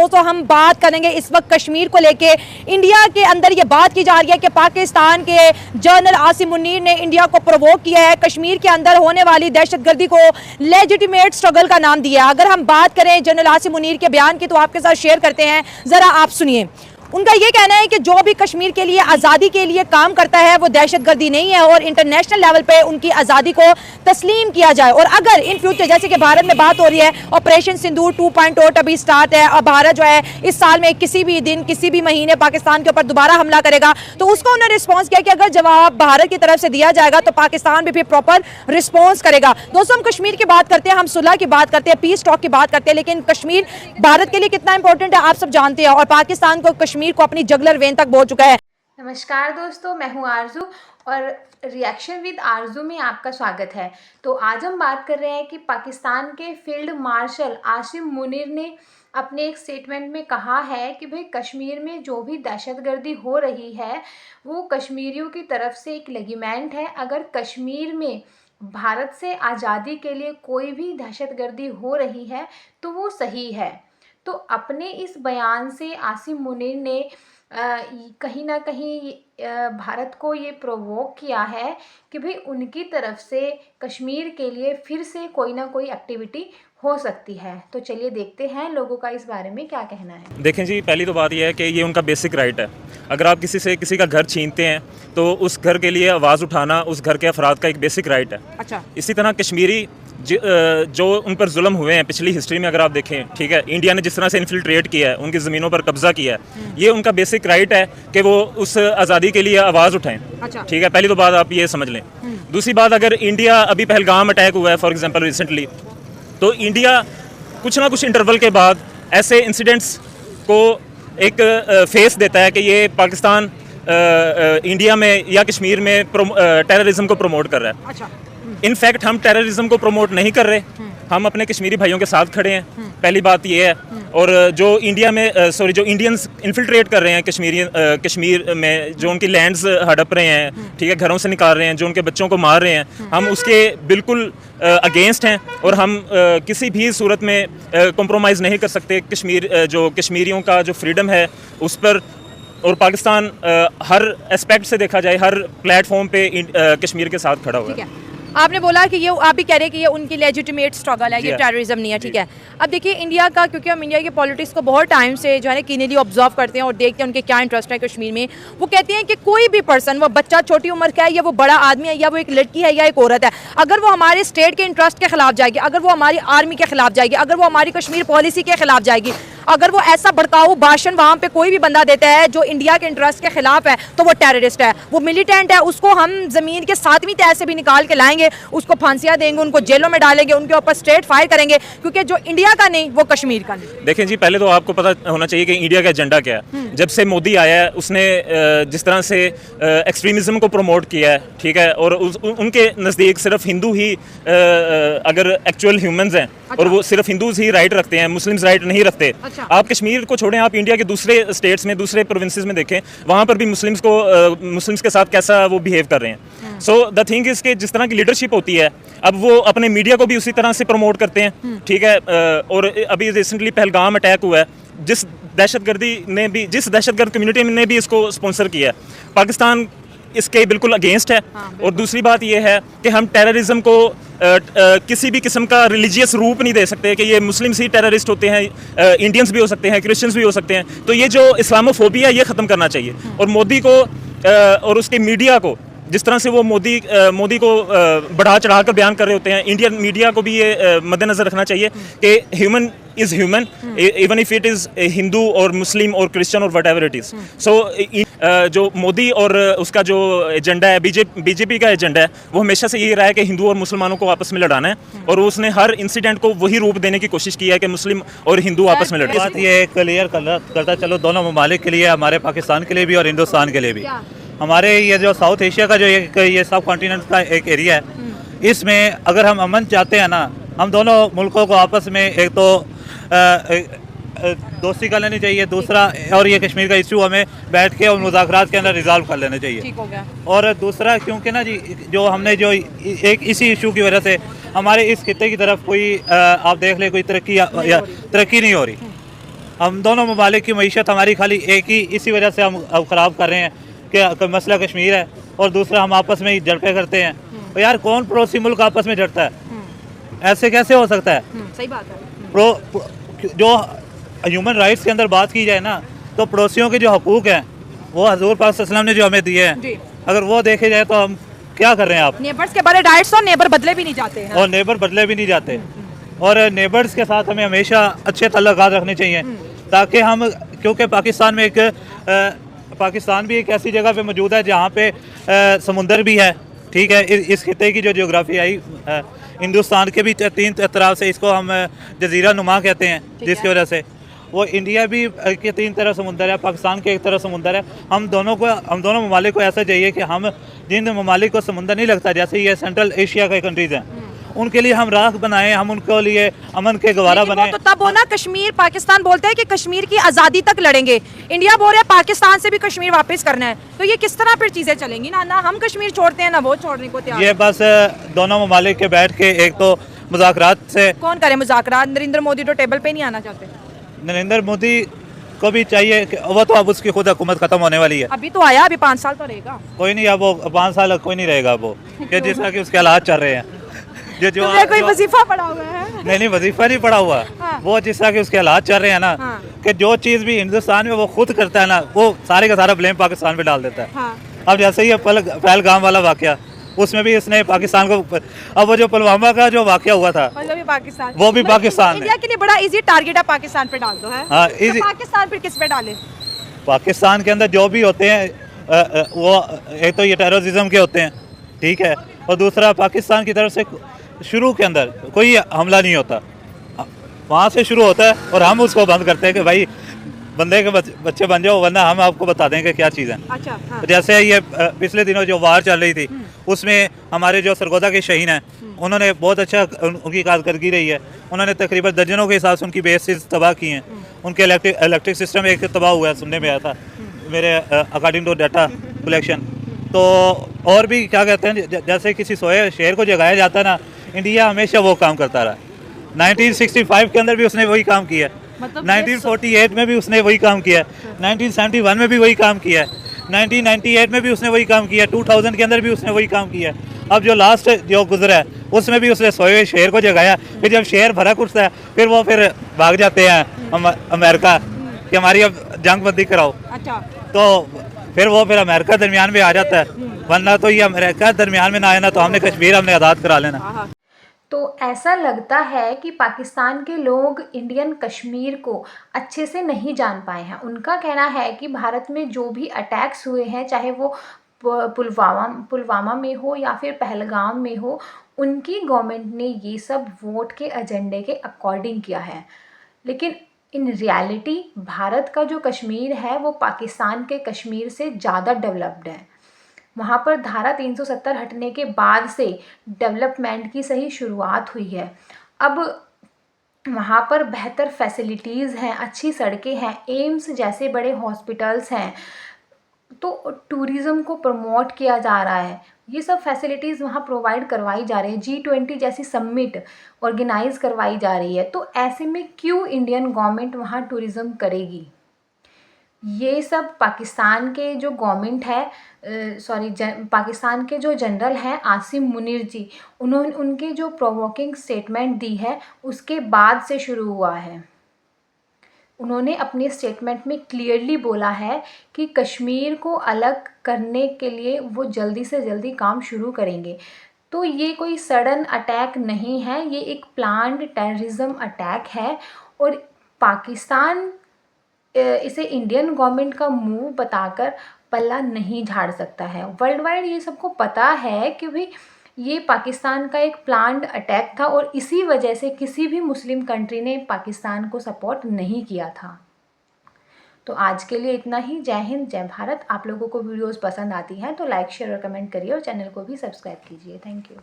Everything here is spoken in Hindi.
दोस्तों हम बात करेंगे इस वक्त कश्मीर को लेके। इंडिया के अंदर ये बात की जा रही है कि पाकिस्तान के जनरल आसिम मुनीर ने इंडिया को प्रोवोक किया है, कश्मीर के अंदर होने वाली दहशतगर्दी को लेजिटिमेट स्ट्रगल का नाम दिया है। अगर हम बात करें जनरल आसिम मुनीर के बयान की तो आपके साथ शेयर करते हैं, जरा आप सुनिए। उनका ये कहना है कि जो भी कश्मीर के लिए आज़ादी के लिए काम करता है वो दहशतगर्दी नहीं है और इंटरनेशनल लेवल पे उनकी आज़ादी को तस्लीम किया जाए। और अगर इन फ्यूचर, जैसे कि भारत में बात हो रही है ऑपरेशन सिंदूर 2.0 अभी स्टार्ट है और भारत जो है इस साल में किसी भी दिन किसी भी महीने पाकिस्तान के ऊपर दोबारा हमला करेगा, तो उसको उन्होंने रिस्पॉन्स किया कि अगर जवाब भारत की तरफ से दिया जाएगा तो पाकिस्तान भी फिर प्रॉपर रिस्पॉन्स करेगा। दोस्तों हम कश्मीर की बात करते हैं, हम सुलह की बात करते हैं, पीस टॉक की बात करते हैं, लेकिन कश्मीर भारत के लिए कितना इंपॉर्टेंट है आप सब जानते हैं और पाकिस्तान को कश्मीर को अपनी जगलर वेन तक पहुंच चुका है। नमस्कार दोस्तों, मैं हूं आरजू और रिएक्शन विद आरजू में आपका स्वागत है। तो आज हम बात कर रहे हैं कि पाकिस्तान के फील्ड मार्शल आसिम मुनीर ने अपने एक स्टेटमेंट में कहा है कि भाई कश्मीर में जो भी दहशतगर्दी हो रही है वो कश्मीरियों की तरफ से एक लेगिमेंट है। अगर कश्मीर में भारत से आज़ादी के लिए कोई भी दहशतगर्दी हो रही है तो वो सही है। तो अपने इस बयान से आसिम मुनीर ने कहीं ना कहीं भारत को ये प्रोवोक किया है कि भाई उनकी तरफ से कश्मीर के लिए फिर से कोई ना कोई एक्टिविटी हो सकती है। तो चलिए देखते हैं लोगों का इस बारे में क्या कहना है। देखें जी, पहली तो बात यह है कि ये उनका बेसिक राइट है। अगर आप किसी का घर छीनते हैं तो उस घर के लिए आवाज़ उठाना उस घर के अफराद का एक बेसिक राइट है। अच्छा, इसी तरह कश्मीरी जो उन पर जुल्म हुए हैं पिछली हिस्ट्री में अगर आप देखें, ठीक है, इंडिया ने जिस तरह से इन्फिल्ट्रेट किया है, उनकी ज़मीनों पर कब्जा किया है, ये उनका बेसिक राइट है कि वो उस आज़ादी के लिए आवाज़ उठाएं। अच्छा, ठीक है, पहली तो बात आप ये समझ लें। दूसरी बात, अगर इंडिया अभी पहलगाम अटैक हुआ है फॉर एग्जांपल रिसेंटली, तो इंडिया कुछ ना कुछ इंटरवल के बाद ऐसे इंसिडेंट्स को एक फेस देता है कि ये पाकिस्तान इंडिया में या कश्मीर में टेररिज्म को प्रमोट कर रहा है। अच्छा, इनफैक्ट हम टेररिज्म को प्रमोट नहीं कर रहे, हम अपने कश्मीरी भाइयों के साथ खड़े हैं, पहली बात ये है। और जो इंडिया में जो इंडियंस इन्फिल्ट्रेट कर रहे हैं कश्मीर में, जो उनकी लैंड्स हड़प रहे हैं, ठीक है, घरों से निकाल रहे हैं, जो उनके बच्चों को मार रहे हैं, हम उसके बिल्कुल अगेंस्ट हैं और हम किसी भी सूरत में कॉम्प्रोमाइज़ नहीं कर सकते जो कश्मीरियों का जो फ्रीडम है उस पर। और पाकिस्तान हर एस्पेक्ट से देखा जाए, हर प्लेटफॉर्म पे कश्मीर के साथ खड़ा हुआ है। आपने बोला कि ये आप भी कह रहे हैं कि ये उनकी लेजिटिमेट स्ट्रगल है, ये टेररिज्म नहीं है, ठीक है। अब देखिए इंडिया का, क्योंकि हम इंडिया के पॉलिटिक्स को बहुत टाइम से जो है ना कीनली ऑब्जर्व करते हैं और देखते हैं उनके क्या इंटरेस्ट है कश्मीर में। वो कहते हैं कि कोई भी पर्सन, वो बच्चा छोटी उम्र का है या वो बड़ा आदमी है या वो एक लड़की है या एक औरत है, अगर वो हमारे स्टेट के इंटरेस्ट के खिलाफ जाएगी, अगर वो हमारी आर्मी के खिलाफ जाएगी, अगर वो हमारी कश्मीर पॉलिसी के खिलाफ जाएगी, अगर वो ऐसा भड़काऊ भाषण वहाँ पे कोई भी बंदा देता है जो इंडिया के इंटरेस्ट के खिलाफ है, तो वो टेररिस्ट है, वो मिलिटेंट है। उसको हम ज़मीन के 7वीं तह से भी निकाल के लाएंगे, उसको फांसियाँ देंगे, उनको जेलों में डालेंगे, उनके ऊपर स्ट्रेट फायर करेंगे, क्योंकि जो इंडिया का नहीं वो कश्मीर का नहीं। देखें जी, पहले तो आपको पता होना चाहिए कि इंडिया का एजेंडा क्या है। जब से मोदी आया है उसने जिस तरह से एक्सट्रीमिज्म को प्रमोट किया है, ठीक है, और उनके नज़दीक सिर्फ हिंदू ही अगर एक्चुअल ह्यूमंस हैं और वो सिर्फ हिंदूज ही राइट रखते हैं, मुस्लिम्स राइट नहीं रखते। आप कश्मीर को छोड़ें, आप इंडिया के दूसरे स्टेट्स में, दूसरे प्रोविंसेस में देखें, वहाँ पर भी मुस्लिम्स के साथ कैसा वो बिहेव कर रहे हैं। सो द थिंग इज़ कि जिस तरह की लीडरशिप होती है, अब वो अपने मीडिया को भी उसी तरह से प्रमोट करते हैं, ठीक है। और अभी रिसेंटली पहलगाम अटैक हुआ है, जिस दहशतगर्द कम्युनिटी ने भी इसको स्पॉन्सर किया है, पाकिस्तान इसके बिल्कुल अगेंस्ट है। और दूसरी बात यह है कि हम टेररिज्म को किसी भी किस्म का रिलीजियस रूप नहीं दे सकते कि ये मुस्लिम्स ही टेररिस्ट होते हैं, इंडियंस भी हो सकते हैं, क्रिश्चियंस भी हो सकते हैं। तो ये जो इस्लामोफोबिया ये ख़त्म करना चाहिए। और मोदी को और उसके मीडिया को, जिस तरह से वो मोदी को बढ़ा चढ़ा कर बयान कर रहे होते हैं, इंडियन मीडिया को भी ये मद्देनज़र रखना चाहिए कि human is human even if it is Hindu और मुस्लिम और क्रिश्चियन और वट एवर इट इज़। सो जो मोदी और उसका जो एजेंडा है, बीजेपी का एजेंडा है, वो हमेशा से यही रहा है कि हिंदू और मुसलमानों को आपस में लड़ाना है। और उसने हर इंसिडेंट को वही रूप देने की कोशिश की है कि मुस्लिम और हिंदू आपस में लड़े। बात ये क्लियर करता चलो, दोनों ममालिक के लिए, हमारे पाकिस्तान के लिए भी और हिंदुस्तान के लिए भी। हमारे ये जो साउथ एशिया का जो ये सब कॉन्टिनेंट का एक एरिया है, इसमें अगर हम अमन चाहते हैं ना, हम दोनों मुल्कों को आपस में एक तो दोस्ती कर लेनी चाहिए, दूसरा और ये कश्मीर का इशू हमें बैठ के और मुज़ाकरात के अंदर रिजॉल्व कर लेना चाहिए। ठीक हो गया। और दूसरा, क्योंकि ना जी जो हमने जो एक इसी इशू की वजह से हमारे इस खित्ते की तरफ कोई आप देख ले कोई तरक्की नहीं हो रही। हम दोनों ममालिक की मईशत हमारी खाली एक ही इसी वजह से हम अब ख़राब कर रहे हैं कि मसला कश्मीर है और दूसरा हम आपस में ही झड़पें करते हैं। तो यार कौन पड़ोसी मुल्क आपस में झड़ता है? ऐसे कैसे हो सकता है? सही बात है। जो ह्यूमन राइट्स के अंदर बात की जाए ना, तो पड़ोसियों के जो हकूक़ हैं वो हजूर पाक सल्लल्लाहु अलैहि वसल्लम ने जो हमें दिए हैं, अगर वो देखे जाए तो हम क्या कर रहे हैं? आप नेबर्स के बड़े राइट्स और नेबर बदले भी नहीं जाते हैं। और नेबर बदले भी नहीं जाते और नेबर्स के साथ हमें हमेशा अच्छे तल्लुकात रखने चाहिए ताकि हम, क्योंकि पाकिस्तान में पाकिस्तान भी एक ऐसी जगह पे मौजूद है जहाँ पे समुंदर भी है, ठीक है। इस खिते की जो जियोग्राफी आई हिंदुस्तान के भी 3 तरफ से, इसको हम जजीरा नुमा कहते हैं, जिसकी वजह से वो इंडिया भी के 3 तरफ समुंदर है, पाकिस्तान के एक तरफ समुंदर है। हम दोनों ममालिक को ऐसा चाहिए कि हम जिन ममालिक को समुंदर नहीं लगता, जैसे ये सेंट्रल एशिया के कंट्रीज़ हैं, उनके लिए हम राख बनाएं, हम उनके लिए अमन के गवारा बनाएं। तो तब होना कश्मीर, पाकिस्तान बोलते हैं कि कश्मीर की आज़ादी तक लड़ेंगे, इंडिया बोल रहा है पाकिस्तान से भी कश्मीर वापस करना है, तो ये किस तरह फिर चीज़ें चलेंगी? ना हम कश्मीर छोड़ते हैं ना वो छोड़ने को तैयार। ये बस दोनों ममालिक के बैठ के एक तो मुज़ाकरात से, कौन करे मुज़ाकरात? नरेंद्र मोदी तो टेबल पे नहीं आना चाहते। नरेंद्र मोदी को भी चाहिए कि वो तो अब उसकी खुद हुकूमत खत्म होने वाली है। अभी तो आया, अभी 5 साल तो रहेगा। कोई नहीं, अब वो 5 साल कोई नहीं रहेगा वो, कि जिस तरह के उसके हालात चल रहे हैं। जो कोई वजीफा पड़ा हुआ है? नहीं वजीफा नहीं पड़ा हुआ। हाँ। वो जिस तरह के उसके हालात चल रहे हैं ना, हाँ। कि जो चीज़ भी हिंदुस्तान में वो खुद करता है ना, वो सारे का सारा ब्लेम पाकिस्तान पे डाल देता है। हाँ। अब जैसे ही पहलगाम वाला वाकया, उसमें भी इसने पाकिस्तान को, अब वो जो पुलवामा का जो वाकया हुआ था वो भी पाकिस्तान, वो भी पाकिस्तान इंडिया के लिए बड़ा इजी टारगेट है, पाकिस्तान पे डाल दो है। हाँ, तो पाकिस्तान फिर किस पे डाले? पाकिस्तान के अंदर जो भी होते हैं वो एक तो ये टेररिज्म के होते हैं, ठीक है, और दूसरा पाकिस्तान की तरफ से शुरू के अंदर कोई हमला नहीं होता, वहाँ से शुरू होता है और हम उसको बंद करते हैं कि भाई बंदे के बच्चे बन जाओ, वरना हम आपको बता देंगे क्या चीज़ है। अच्छा, हाँ। जैसे ये पिछले दिनों जो वार चल रही थी, उसमें हमारे जो सरगोदा के शहीद हैं, उन्होंने बहुत अच्छा उनकी कारकर्दगी रही है। उन्होंने तकरीबन दर्जनों के हिसाब से उनकी बेसिस तबाह की हैं। उनके इलेक्ट्रिक सिस्टम एक तबाह हुआ है, सुनने में आया था मेरे अकॉर्डिंग टू डाटा कलेक्शन। तो और भी क्या कहते हैं, जैसे किसी सोए शेर को जगाया जाता है ना, इंडिया हमेशा वो काम करता रहा। 1965 के अंदर भी उसने वही काम किया, मतलब 1948 में भी उसने वही काम किया, 1971 में भी वही काम किया, 1998 में भी उसने वही काम किया, 2000 के अंदर भी उसने वही काम किया। अब जो लास्ट जो गुजरा है उसमें भी उसने सोए हुए शेर को जगाया। फिर जब शेर भड़क उठता है फिर वो फिर भाग जाते हैं अमेरिका कि हमारी अब जंग बंदी कराओ। अच्छा, तो फिर अमेरिका दरमियान में आ जाता है, वरना तो ये अमेरिका दरमियान में ना आए ना तो हमने कश्मीर हमने आज़ाद करा लेना। तो ऐसा लगता है कि पाकिस्तान के लोग इंडियन कश्मीर को अच्छे से नहीं जान पाए हैं। उनका कहना है कि भारत में जो भी अटैक्स हुए हैं, चाहे वो पुलवामा में हो या फिर पहलगाम में हो, उनकी गवर्नमेंट ने ये सब वोट के एजेंडे के अकॉर्डिंग किया है। लेकिन इन रियलिटी भारत का जो कश्मीर है वो पाकिस्तान के कश्मीर से ज़्यादा डेवलप्ड है। वहाँ पर धारा 370 हटने के बाद से डेवलपमेंट की सही शुरुआत हुई है। अब वहाँ पर बेहतर फैसिलिटीज़ हैं, अच्छी सड़कें हैं, एम्स जैसे बड़े हॉस्पिटल्स हैं, तो टूरिज़्म को प्रमोट किया जा रहा है। ये सब फैसिलिटीज़ वहाँ प्रोवाइड करवाई जा रही है। G20 जैसी समिट ऑर्गेनाइज करवाई जा रही है। तो ऐसे में क्यों इंडियन गवर्नमेंट वहाँ टूरिज़्म करेगी? ये सब पाकिस्तान के जो गवर्नमेंट है, पाकिस्तान के जो जनरल हैं आसिम मुनीर जी, उनके जो प्रोवोकिंग स्टेटमेंट दी है उसके बाद से शुरू हुआ है। उन्होंने अपने स्टेटमेंट में क्लियरली बोला है कि कश्मीर को अलग करने के लिए वो जल्दी से जल्दी काम शुरू करेंगे। तो ये कोई सडन अटैक नहीं है, ये एक प्लान्ड टेररिज्म अटैक है और पाकिस्तान इसे इंडियन गवर्नमेंट का मूव बताकर पल्ला नहीं झाड़ सकता है। वर्ल्ड वाइड ये सबको पता है कि भाई ये पाकिस्तान का एक प्लान्ड अटैक था और इसी वजह से किसी भी मुस्लिम कंट्री ने पाकिस्तान को सपोर्ट नहीं किया था। तो आज के लिए इतना ही। जय हिंद, जय भारत। आप लोगों को वीडियोस पसंद आती हैं तो लाइक, शेयर और कमेंट करिए और चैनल को भी सब्सक्राइब कीजिए। Thank you.